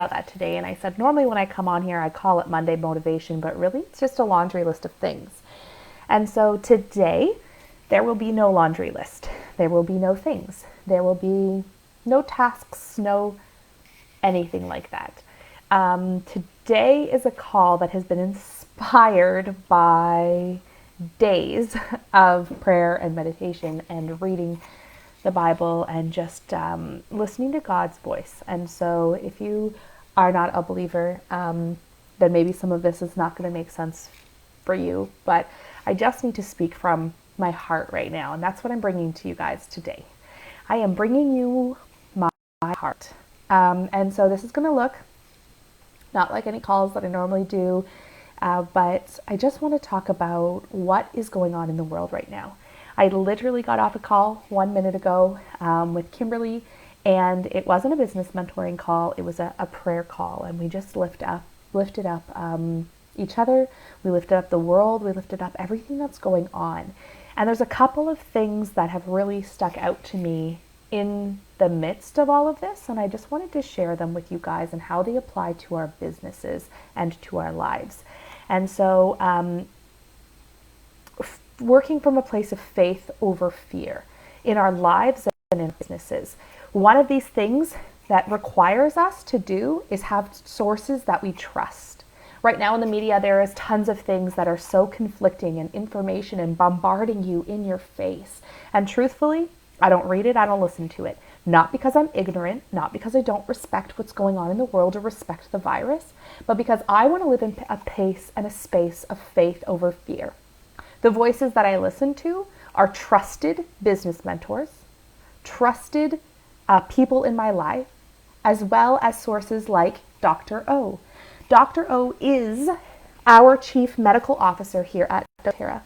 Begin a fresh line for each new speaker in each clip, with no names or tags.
that today, and I said normally when I come on here I call it Monday motivation, but really it's just a laundry list of things. And so today there will be no laundry list. There will be no things. There will be no tasks, no anything like that. Today is a call that has been inspired by days of prayer and meditation and reading the Bible and just listening to God's voice. And so if you are not a believer, then maybe some of this is not going to make sense for you, but I just need to speak from my heart right now. And that's what I'm bringing to you guys today. I am bringing you my heart. And so this is going to look not like any calls that I normally do, but I just want to talk about what is going on in the world right now. I literally got off a call 1 minute ago with Kimberly, and it wasn't a business mentoring call. It was a prayer call, and we just lifted up each other. We lifted up the world. We lifted up everything that's going on. And there's a couple of things that have really stuck out to me in the midst of all of this, and I just wanted to share them with you guys and how they apply to our businesses and to our lives. And so working from a place of faith over fear in our lives and in businesses. One of these things that requires us to do is have sources that we trust. Right now in the media, there is tons of things that are so conflicting and information and bombarding you in your face. And truthfully, I don't read it, I don't listen to it. Not because I'm ignorant, not because I don't respect what's going on in the world or respect the virus, but because I want to live in a pace and a space of faith over fear. The voices that I listen to are trusted business mentors, trusted people in my life, as well as sources like Dr. O. Dr. O is our chief medical officer here at doTERRA.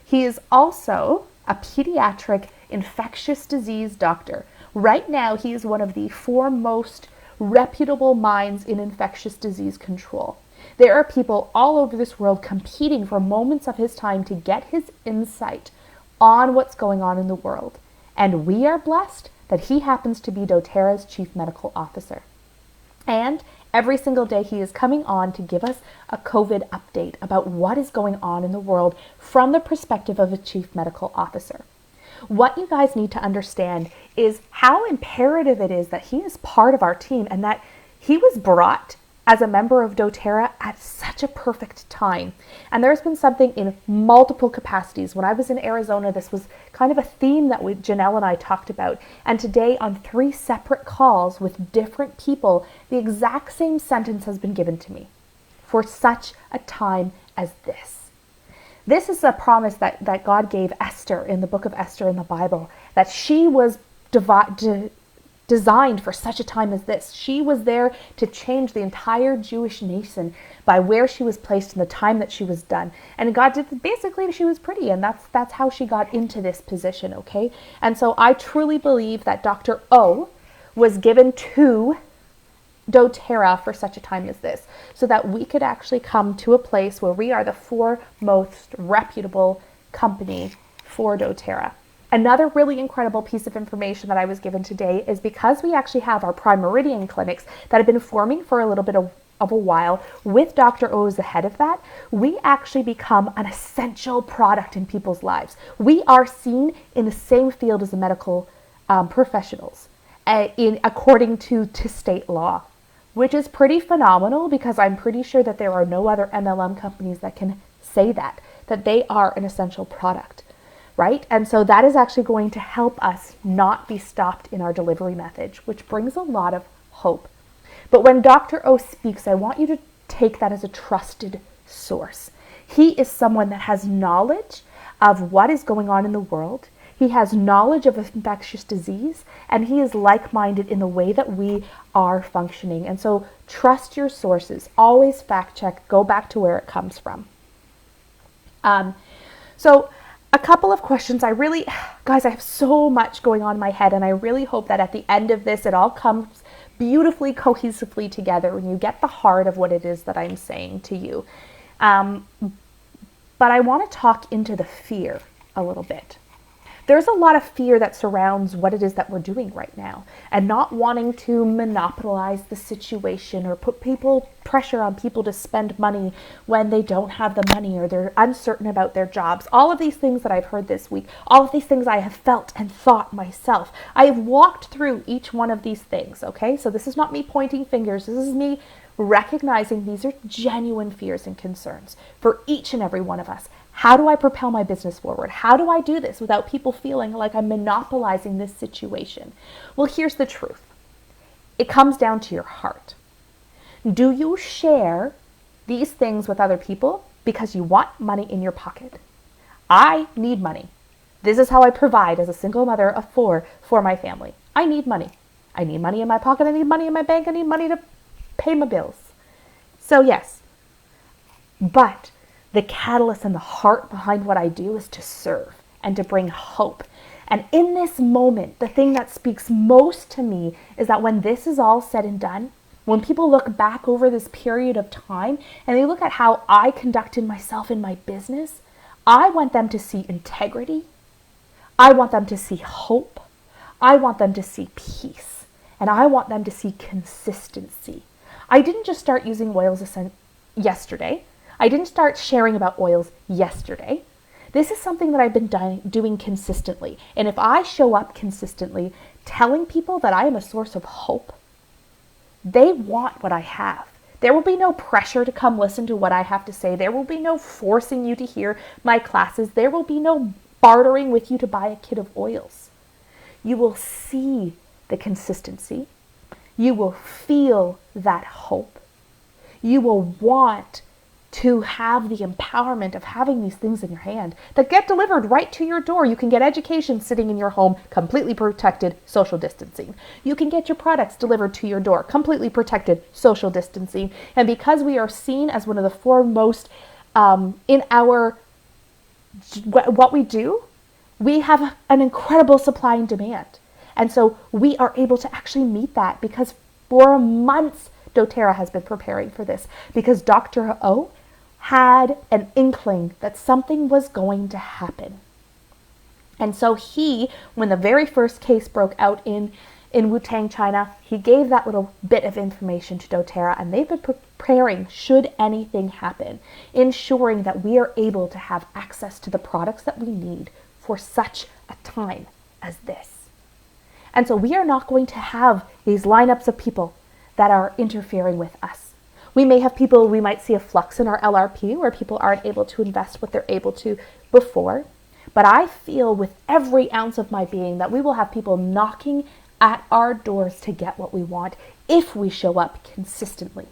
He is also a pediatric infectious disease doctor. Right now, he is one of the foremost reputable minds in infectious disease control. There are people all over this world competing for moments of his time to get his insight on what's going on in the world. And we are blessed that he happens to be doTERRA's chief medical officer. And every single day he is coming on to give us a COVID update about what is going on in the world from the perspective of a chief medical officer. What you guys need to understand is how imperative it is that he is part of our team and that he was brought as a member of doTERRA at such a perfect time. And there's been something in multiple capacities. When I was in Arizona, this was kind of a theme that Janelle and I talked about. And today on 3 separate calls with different people, the exact same sentence has been given to me. For such a time as this. This is a promise that God gave Esther in the book of Esther in the Bible, that she was designed for such a time as this. She was there to change the entire Jewish nation by where she was placed in the time that she was done. And God did basically, she was pretty, and that's how she got into this position, okay? And so I truly believe that Dr. O was given to doTERRA for such a time as this, so that we could actually come to a place where we are the foremost reputable company for doTERRA. Another really incredible piece of information that I was given today is because we actually have our Prime Meridian clinics that have been forming for a little bit of a while with Dr. O as the head of that, we actually become an essential product in people's lives. We are seen in the same field as the medical professionals according to state law, which is pretty phenomenal because I'm pretty sure that there are no other MLM companies that can say that they are an essential product. Right? And so that is actually going to help us not be stopped in our delivery message, which brings a lot of hope. But when Dr. O speaks, I want you to take that as a trusted source. He is someone that has knowledge of what is going on in the world. He has knowledge of infectious disease, and he is like-minded in the way that we are functioning. And so trust your sources. Always fact check. Go back to where it comes from. So a couple of questions. Guys, I have so much going on in my head, and I really hope that at the end of this, it all comes beautifully, cohesively together when you get the heart of what it is that I'm saying to you. But I want to talk into the fear a little bit, There's a lot of fear that surrounds what it is that we're doing right now, and not wanting to monopolize the situation or put pressure on people to spend money when they don't have the money or they're uncertain about their jobs. All of these things that I've heard this week, all of these things I have felt and thought myself. I have walked through each one of these things, okay? So this is not me pointing fingers. This is me recognizing these are genuine fears and concerns for each and every one of us. How do I propel my business forward? How do I do this without people feeling like I'm monopolizing this situation? Well, here's the truth. It comes down to your heart. Do you share these things with other people because you want money in your pocket? I need money. This is how I provide as a single mother of four for my family. I need money. I need money in my pocket. I need money in my bank. I need money to pay my bills. So yes, but the catalyst and the heart behind what I do is to serve and to bring hope. And in this moment, the thing that speaks most to me is that when this is all said and done, when people look back over this period of time and they look at how I conducted myself in my business, I want them to see integrity. I want them to see hope. I want them to see peace. And I want them to see consistency. I didn't just start using oils yesterday. I didn't start sharing about oils yesterday. This is something that I've been doing consistently. And if I show up consistently, telling people that I am a source of hope, they want what I have. There will be no pressure to come listen to what I have to say. There will be no forcing you to hear my classes. There will be no bartering with you to buy a kit of oils. You will see the consistency. You will feel that hope. You will want to have the empowerment of having these things in your hand that get delivered right to your door. You can get education sitting in your home, completely protected, social distancing. You can get your products delivered to your door, completely protected, social distancing. And because we are seen as one of the foremost in what we do, we have an incredible supply and demand. And so we are able to actually meet that because for months, doTERRA has been preparing for this because Dr. O had an inkling that something was going to happen. And so he, when the very first case broke out in Wutang, China, he gave that little bit of information to doTERRA, and they've been preparing should anything happen, ensuring that we are able to have access to the products that we need for such a time as this. And so we are not going to have these lineups of people that are interfering with us. We may have people, we might see a flux in our LRP where people aren't able to invest what they're able to before. But I feel with every ounce of my being that we will have people knocking at our doors to get what we want if we show up consistently,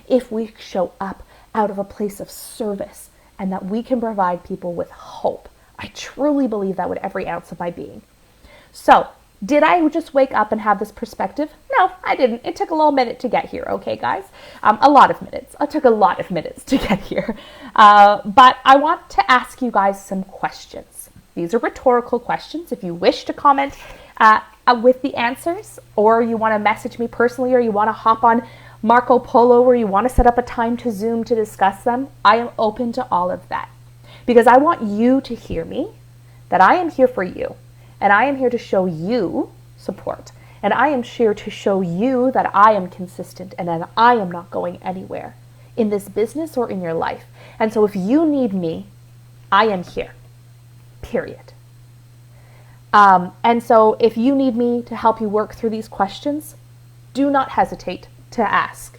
if we show up out of a place of service and that we can provide people with hope. I truly believe that with every ounce of my being. So, did I just wake up and have this perspective? No, I didn't. It took a little minute to get here, okay, guys? A lot of minutes. It took a lot of minutes to get here. But I want to ask you guys some questions. These are rhetorical questions. If you wish to comment with the answers, or you want to message me personally, or you want to hop on Marco Polo, or you want to set up a time to Zoom to discuss them, I am open to all of that. Because I want you to hear me, that I am here for you. And I am here to show you support. And I am here to show you that I am consistent and that I am not going anywhere in this business or in your life. And so if you need me, I am here, period. And so if you need me to help you work through these questions, do not hesitate to ask.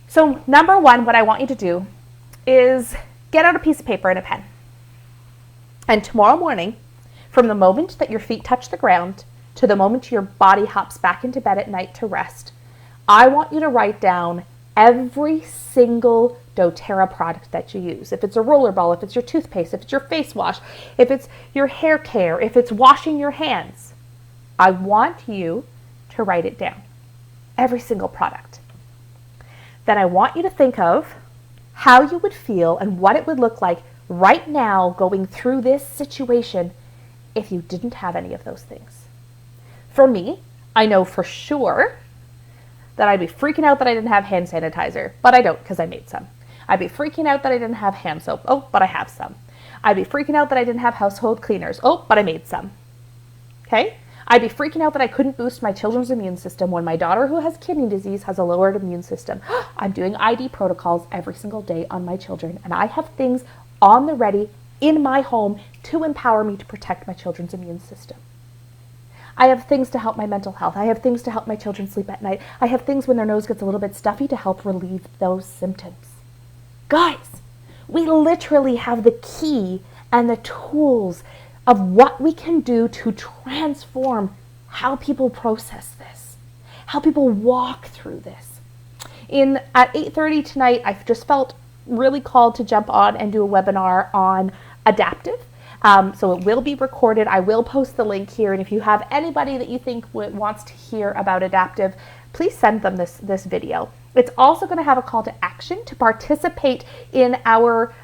So number one, what I want you to do is get out a piece of paper and a pen. And tomorrow morning, from the moment that your feet touch the ground to the moment your body hops back into bed at night to rest, I want you to write down every single doTERRA product that you use. If it's a rollerball, if it's your toothpaste, if it's your face wash, if it's your hair care, if it's washing your hands, I want you to write it down. Every single product. Then I want you to think of how you would feel and what it would look like right now going through this situation if you didn't have any of those things. For me, I know for sure that I'd be freaking out that I didn't have hand sanitizer, but I don't because I made some. I'd be freaking out that I didn't have hand soap. Oh, but I have some. I'd be freaking out that I didn't have household cleaners. Oh, but I made some. Okay? I'd be freaking out that I couldn't boost my children's immune system when my daughter who has kidney disease has a lowered immune system. I'm doing ID protocols every single day on my children, and I have things on the ready in my home to empower me to protect my children's immune system. I have things to help my mental health. I have things to help my children sleep at night. I have things when their nose gets a little bit stuffy to help relieve those symptoms. Guys, we literally have the key and the tools of what we can do to transform how people process this, how people walk through this. At 8:30 tonight, I just felt really called to jump on and do a webinar on adaptive. So it will be recorded. I will post the link here. And if you have anybody that you think wants to hear about adaptive, please send them this video. It's also going to have a call to action to participate in our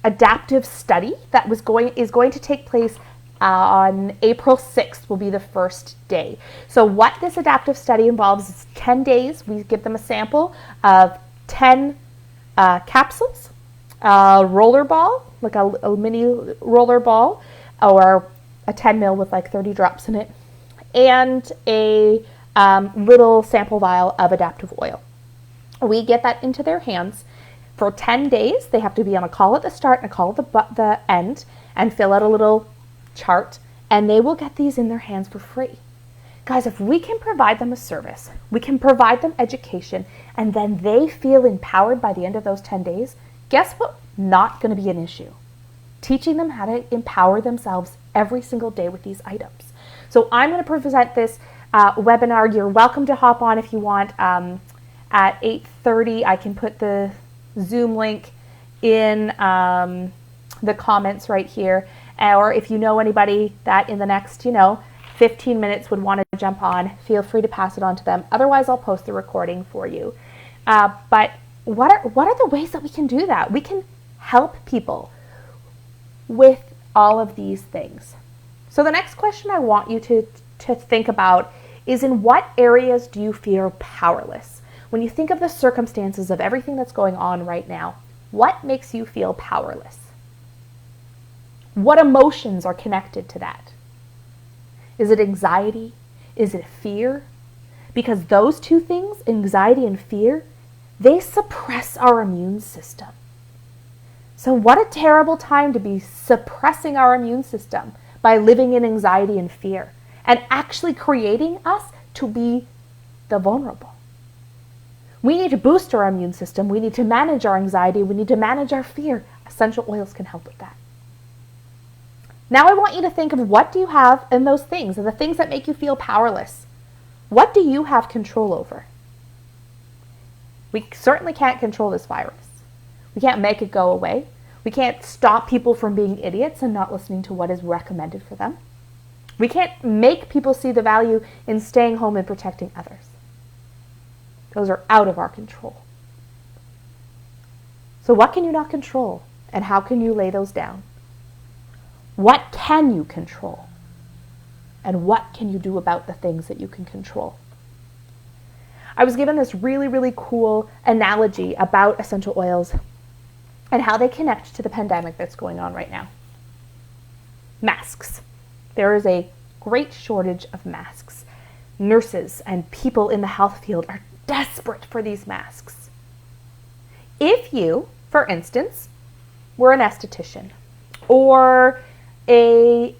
adaptive study that is going to take place on April 6th will be the first day. So what this adaptive study involves is 10 days. We give them a sample of 10 capsules, a roller ball, like a mini roller ball, or a 10 ml with like 30 drops in it, and a little sample vial of adaptive oil. We get that into their hands. For 10 days, they have to be on a call at the start and a call at the end and fill out a little chart, and they will get these in their hands for free. Guys, if we can provide them a service, we can provide them education, and then they feel empowered by the end of those 10 days, guess what? Not going to be an issue. Teaching them how to empower themselves every single day with these items. So I'm going to present this webinar. You're welcome to hop on if you want. At 8:30, I can put the Zoom link in the comments right here. Or if you know anybody that in the next, 15 minutes would want to jump on, feel free to pass it on to them. Otherwise, I'll post the recording for you. But what are the ways that we can do that? We can help people with all of these things. So the next question I want you to think about is, in what areas do you feel powerless? When you think of the circumstances of everything that's going on right now, what makes you feel powerless? What emotions are connected to that? Is it anxiety? Is it fear? Because those two things, anxiety and fear, they suppress our immune system. So what a terrible time to be suppressing our immune system by living in anxiety and fear and actually creating us to be the vulnerable. We need to boost our immune system. We need to manage our anxiety. We need to manage our fear. Essential oils can help with that. Now I want you to think of, what do you have in those things, and the things that make you feel powerless. What do you have control over? We certainly can't control this virus. We can't make it go away. We can't stop people from being idiots and not listening to what is recommended for them. We can't make people see the value in staying home and protecting others. Those are out of our control. So what can you not control, and how can you lay those down? What can you control? And what can you do about the things that you can control? I was given this really, really cool analogy about essential oils and how they connect to the pandemic that's going on right now. Masks. There is a great shortage of masks. Nurses and people in the health field are desperate for these masks. If you, for instance, were an esthetician or a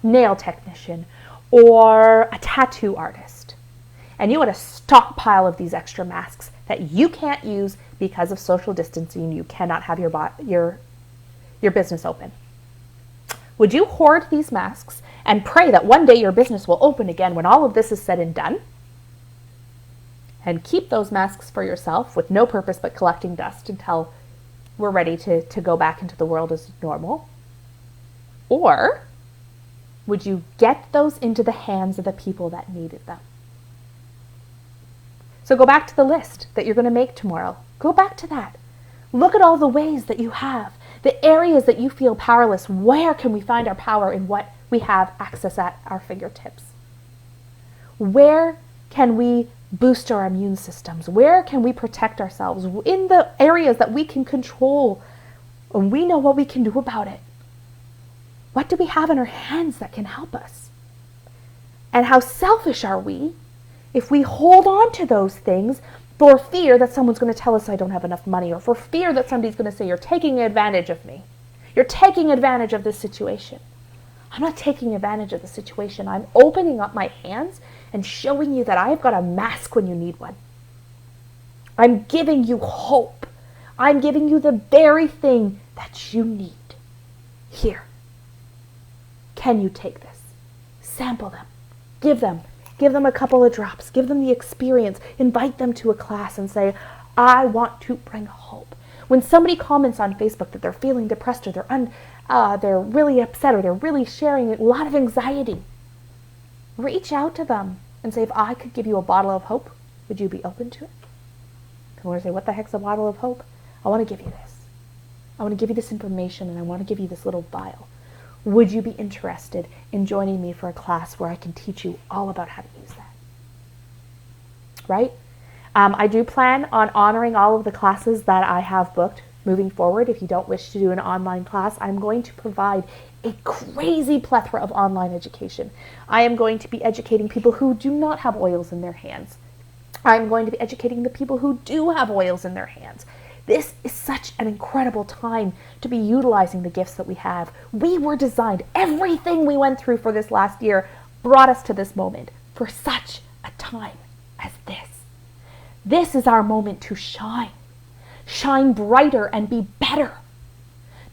nail technician or a tattoo artist, and you had a stockpile of these extra masks that you can't use because of social distancing, you cannot have your business open. Would you hoard these masks and pray that one day your business will open again when all of this is said and done? And keep those masks for yourself with no purpose but collecting dust until we're ready to go back into the world as normal? Or would you get those into the hands of the people that needed them? So go back to the list that you're going to make tomorrow. Go back to that. Look at all the ways that you have, the areas that you feel powerless. Where can we find our power in what we have access at our fingertips? Where can we boost our immune systems? Where can we protect ourselves in the areas that we can control And we know what we can do about it. What do we have in our hands that can help us? And how selfish are we if we hold on to those things for fear that someone's going to tell us I don't have enough money, or for fear that somebody's going to say, you're taking advantage of me. You're taking advantage of this situation. I'm not taking advantage of the situation. I'm opening up my hands and showing you that I've got a mask when you need one. I'm giving you hope. I'm giving you the very thing that you need. Here. Can you take this? Sample them. Give them a couple of drops. Give them the experience. Invite them to a class and say, I want to bring hope. When somebody comments on Facebook that they're feeling depressed, or they're really upset, or they're really sharing a lot of anxiety, reach out to them and say, if I could give you a bottle of hope, would you be open to it? And we're going to say, what the heck's a bottle of hope? I want to give you this. I want to give you this information, and I want to give you this little vial. Would you be interested in joining me for a class where I can teach you all about how to use that? Right? I do plan on honoring all of the classes that I have booked moving forward. If you don't wish to do an online class, I'm going to provide a crazy plethora of online education. I am going to be educating people who do not have oils in their hands. I'm going to be educating the people who do have oils in their hands. This is such an incredible time to be utilizing the gifts that we have. We were designed, everything we went through for this last year brought us to this moment for such a time as this. This is our moment to shine. Shine brighter and be better.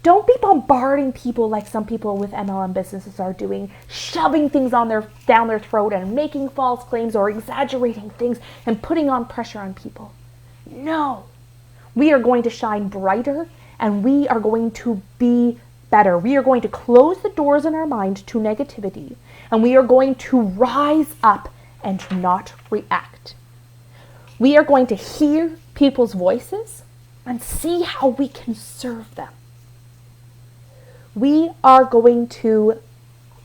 Don't be bombarding people like some people with MLM businesses are doing, shoving things down their throat and making false claims or exaggerating things and putting on pressure on people. No. We are going to shine brighter, and we are going to be better. We are going to close the doors in our mind to negativity, and we are going to rise up and not react. We are going to hear people's voices and see how we can serve them. We are going to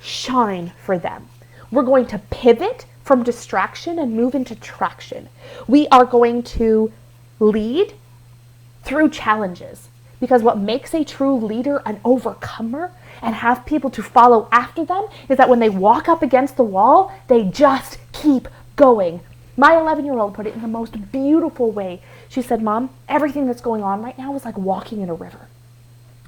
shine for them. We're going to pivot from distraction and move into traction. We are going to lead through challenges, because what makes a true leader an overcomer and have people to follow after them is that when they walk up against the wall, they just keep going. My 11-year-old put it in the most beautiful way. She said, Mom, everything that's going on right now is like walking in a river.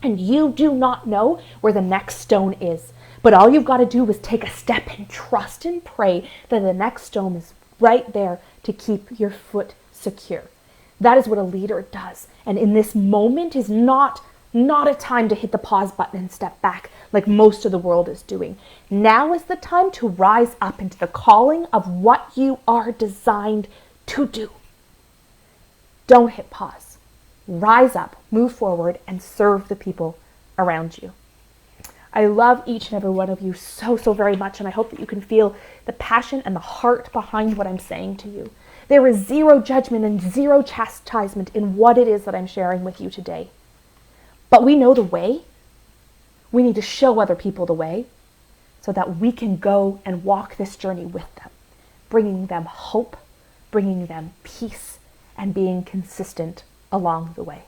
And you do not know where the next stone is. But all you've got to do is take a step and trust and pray that the next stone is right there to keep your foot secure. That is what a leader does. And in this moment is not a time to hit the pause button and step back like most of the world is doing. Now is the time to rise up into the calling of what you are designed to do. Don't hit pause. Rise up, move forward, and serve the people around you. I love each and every one of you so very much, and I hope that you can feel the passion and the heart behind what I'm saying to you. There is zero judgment and zero chastisement in what it is that I'm sharing with you today. But we know the way. We need to show other people the way so that we can go and walk this journey with them, bringing them hope, bringing them peace, and being consistent along the way.